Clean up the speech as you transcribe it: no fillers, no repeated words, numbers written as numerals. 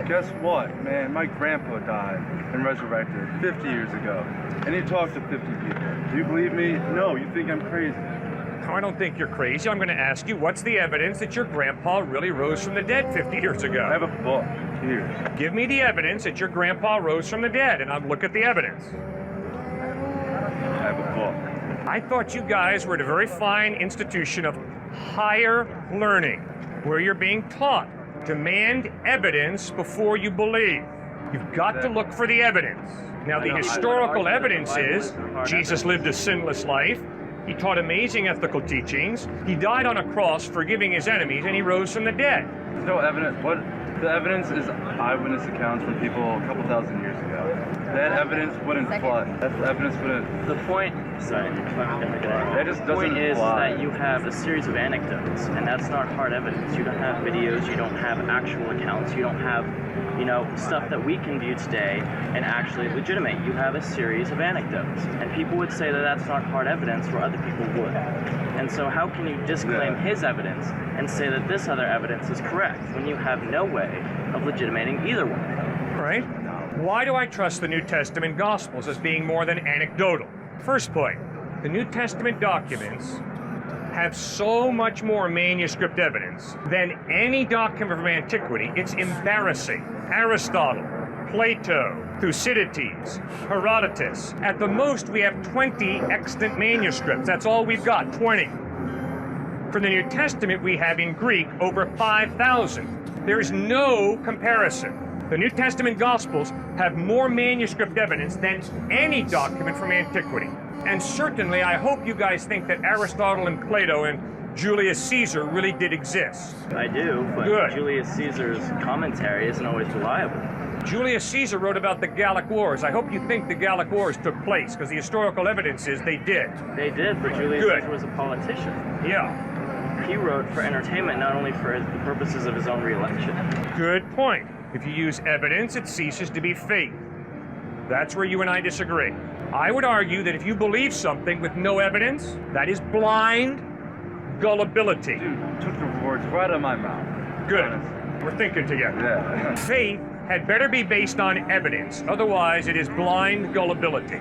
Guess what, man? My grandpa died and resurrected 50 years ago. And he talked to 50 people. Do you believe me? No, you think I'm crazy. No, I don't think you're crazy. I'm going to ask you, what's the evidence that your grandpa really rose from the dead 50 years ago? I have a book here. Give me the evidence that your grandpa rose from the dead, and I'll look at the evidence. I have a book. I thought you guys were at a very fine institution of higher learning, where you're being taught. Demand evidence before you believe. You've got to look for the evidence. Now, the historical evidence is Jesus lived a sinless life. He taught amazing ethical teachings. He died on a cross forgiving his enemies, and he rose from the dead. There's no evidence. What the evidence is eyewitness accounts from people a couple thousand years ago. That evidence wouldn't fly. That evidence wouldn't. The point, sorry, That just the doesn't point is fly. that you have a series of anecdotes, and that's not hard evidence. You don't have videos, you don't have actual accounts, you don't have, stuff that we can view today and actually legitimate. You have a series of anecdotes, and people would say that that's not hard evidence, where other people would. And so how can you disclaim his evidence and say that this other evidence is correct when you have no way of legitimating either one? Right? Why do I trust the New Testament Gospels as being more than anecdotal? First point, the New Testament documents have so much more manuscript evidence than any document from antiquity. It's embarrassing. Aristotle, Plato, Thucydides, Herodotus. At the most, we have 20 extant manuscripts. That's all we've got, 20. For the New Testament, we have in Greek over 5,000. There's no comparison. The New Testament Gospels have more manuscript evidence than any document from antiquity. And certainly, I hope you guys think that Aristotle and Plato and Julius Caesar really did exist. I do, but Good. Julius Caesar's commentary isn't always reliable. Julius Caesar wrote about the Gallic Wars. I hope you think the Gallic Wars took place, because the historical evidence is they did. They did, but Julius Good. Caesar was a politician. Yeah, He wrote for entertainment, not only for the purposes of his own re-election. good point. If you use evidence, it ceases to be faith. That's where you and I disagree. I would argue that if you believe something with no evidence, that is blind gullibility. Dude, took the words right out of my mouth. Good. Honestly. We're thinking together. Yeah. Faith had better be based on evidence. Otherwise, it is blind gullibility.